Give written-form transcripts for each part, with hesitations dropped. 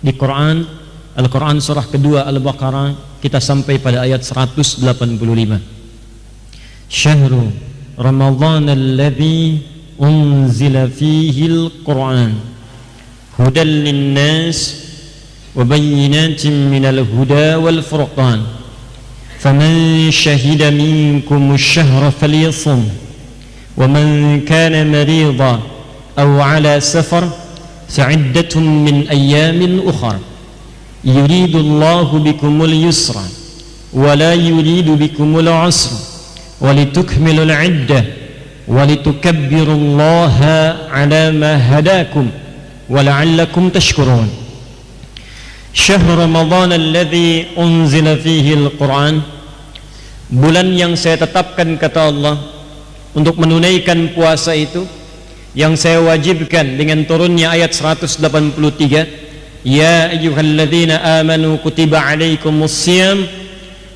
Di Quran, Al-Quran surah kedua Al-Baqarah, kita sampai pada ayat 185. Syahru Ramadhan alladhi unzila fihi al-Quran hudan linnas wa bayyinatin minal huda wal furqan faman syahida minkum ash-shahra falyasum wa man kana maridan aw ala safar fa'iddatun min ayyamin ukhra yuridu Allahu bikumul yusra wa la yuridu bikumul usra wa litukmilul iddah wa litukabbirullaha ala ma hadakum wa la'allakum tashkurun. Syahr Ramadan alladhi unzila fihi al-Quran, bulan yang saya tetapkan kata Allah untuk menunaikan puasa itu, yang saya wajibkan dengan turunnya ayat 183, ya ayyuhalladzina amanu kutiba alaikumussyam,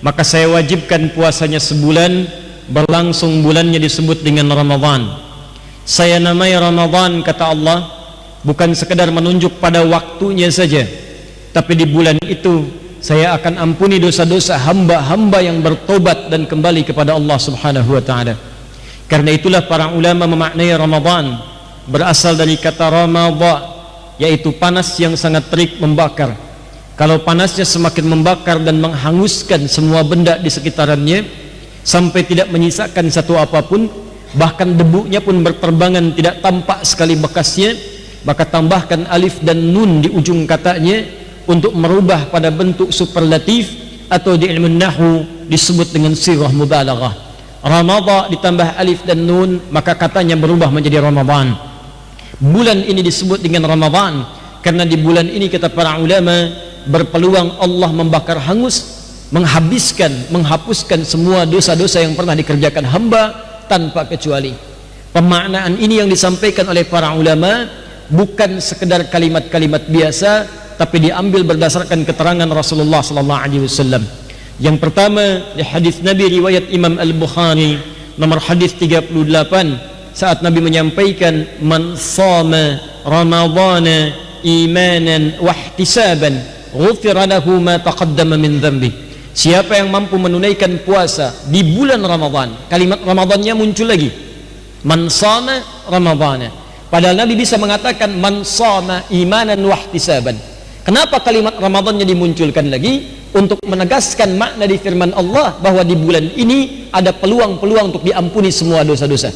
maka saya wajibkan puasanya sebulan, berlangsung bulannya disebut dengan Ramadan. Saya namai Ramadan kata Allah bukan sekedar menunjuk pada waktunya saja, tapi di bulan itu saya akan ampuni dosa-dosa hamba-hamba yang bertobat dan kembali kepada Allah subhanahu wa ta'ala. Karena itulah para ulama memaknai Ramadan berasal dari kata Ramadha, yaitu panas yang sangat terik membakar. Kalau panasnya semakin membakar dan menghanguskan semua benda di sekitarannya sampai tidak menyisakan satu apapun, bahkan debunya pun berterbangan tidak tampak sekali bekasnya, maka tambahkan alif dan nun di ujung katanya untuk merubah pada bentuk superlatif, atau di ilmu nahwu disebut dengan sirah mubalaghah. Ramadha ditambah alif dan nun, maka katanya berubah menjadi Ramadan. Bulan ini disebut dengan Ramadan karena di bulan ini kata para ulama berpeluang Allah membakar hangus, menghabiskan, menghapuskan semua dosa-dosa yang pernah dikerjakan hamba tanpa kecuali. Pemaknaan ini yang disampaikan oleh para ulama bukan sekedar kalimat-kalimat biasa, tapi diambil berdasarkan keterangan Rasulullah sallallahu alaihi wasallam. Yang pertama di hadis Nabi riwayat Imam Al-Bukhari nomor hadis 38, saat Nabi menyampaikan man shama ramadhana imanan wa ihtisaban ghufira lahu ma taqaddama min dhanbi. Siapa yang mampu menunaikan puasa di bulan Ramadan, kalimat Ramadannya muncul lagi, man shama ramadhana, padahal Nabi bisa mengatakan man shama imanan wa ihtisaban. Kenapa kalimat Ramadannya dimunculkan lagi? Untuk menegaskan makna di firman Allah bahwa di bulan ini ada peluang-peluang untuk diampuni semua dosa-dosa.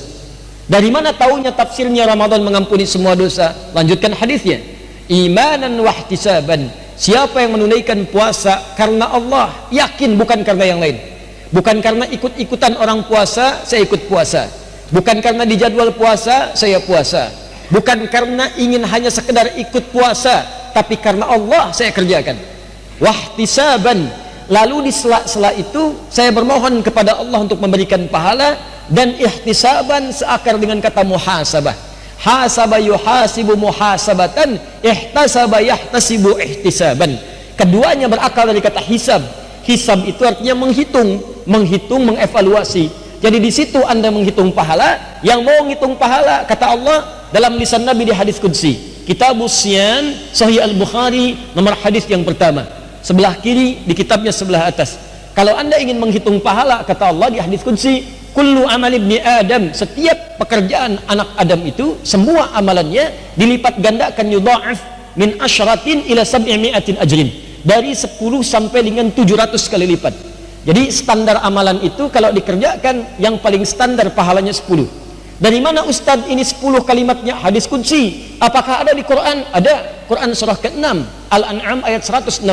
Dari mana taunya tafsirnya Ramadan mengampuni semua dosa? Lanjutkan hadisnya, imanan wa ihtisaban. Siapa yang menunaikan puasa karena Allah, yakin, bukan karena yang lain. Bukan karena ikut-ikutan orang puasa, saya ikut puasa. Bukan karena di jadwal puasa, saya puasa. Bukan karena ingin hanya sekedar ikut puasa, tapi karena Allah saya kerjakan. Wahtisaban, lalu di sela-sela itu saya bermohon kepada Allah untuk memberikan pahala. Dan ihtisaban seakar dengan kata muhasabah. Hasaba yuhasibu muhasabatan, ihtasaba yahtasibu ihtisaban. Keduanya berakal dari kata hisab. Hisab itu artinya menghitung, mengevaluasi. Jadi di situ Anda menghitung pahala. Yang mau menghitung pahala, kata Allah dalam lisan Nabi di hadis qudsi, Kitabus Siyam, Sahih Al-Bukhari nomor hadis yang pertama, sebelah kiri di kitabnya sebelah atas. Kalau Anda ingin menghitung pahala, kata Allah di hadis qudsi, kullu amal ibni Adam, setiap pekerjaan anak Adam itu semua amalannya dilipat gandakan, yudha'af min asyratin ila sab'imi'atin ajrin, dari 10 sampai dengan 700 kali lipat. Jadi standar amalan itu kalau dikerjakan yang paling standar pahalanya 10. Dari mana Ustadz ini 10 kalimatnya? Hadis qudsi. Apakah ada di Quran? Ada. Quran surah ke-6 Al-An'am ayat 160.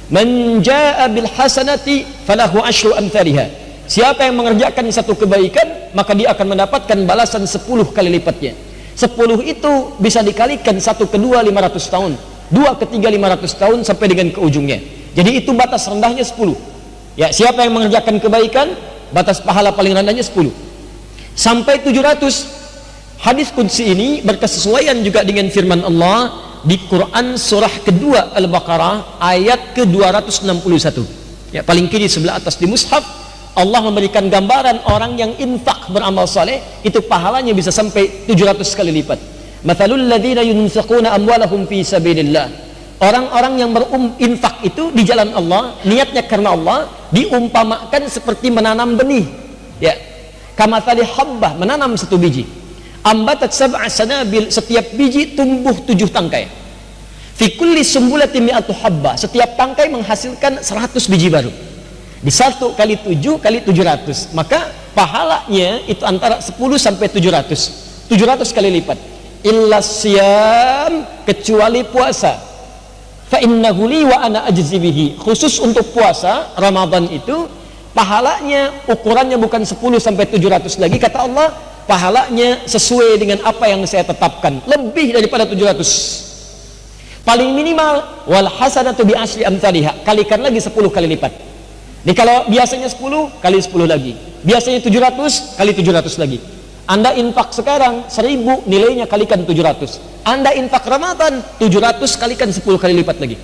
Man jaa'a bil hasanati falahu asyru amthaliha. Siapa yang mengerjakan satu kebaikan, maka dia akan mendapatkan balasan 10 kali lipatnya. 10 itu bisa dikalikan 1 ke 2 500 tahun, 2 ke 3 500 tahun sampai dengan ke ujungnya. Jadi itu batas rendahnya 10. Ya, siapa yang mengerjakan kebaikan, batas pahala paling rendahnya 10. Sampai 700. Hadis qudsi ini berkesesuaian juga dengan firman Allah di Quran surah kedua Al-Baqarah ayat ke-261. Ya, paling kiri sebelah atas di mushaf, Allah memberikan gambaran orang yang infak beramal saleh itu pahalanya bisa sampai 700 kali lipat. Mathalul ladzina yunfiquna amwalahum fi sabilillah. Orang-orang yang berinfak itu di jalan Allah, niatnya karena Allah, diumpamakan seperti menanam benih. Ya, kamathali habbah, menanam satu biji. Ambatat sab'a sanabil, setiap biji tumbuh 7 tangkai. Fi kulli sumbulatin mi'atu habbah, setiap tangkai menghasilkan 100 biji baru. Di 1 kali 7 kali 700, maka pahalanya itu antara 10 sampai 700. 700 kali lipat. Illa siyam, kecuali puasa. Fa innahu li wa ana ajzi bihi. Khusus untuk puasa Ramadan itu pahalanya ukurannya bukan 10 sampai 700 lagi, kata Allah, pahalanya sesuai dengan apa yang saya tetapkan, lebih daripada 700. Paling minimal wal hasanatu bi asri amsalihha, kalikan lagi 10 kali lipat. Jadi kalau biasanya 10 kali 10 lagi, biasanya 700 kali 700 lagi. Anda infak sekarang 1000, nilainya kalikan 700. Anda infak Ramadan 700 kalikan 10 kali lipat lagi.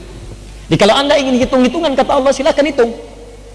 Jadi kalau Anda ingin hitung-hitungan, kata Allah, silakan hitung.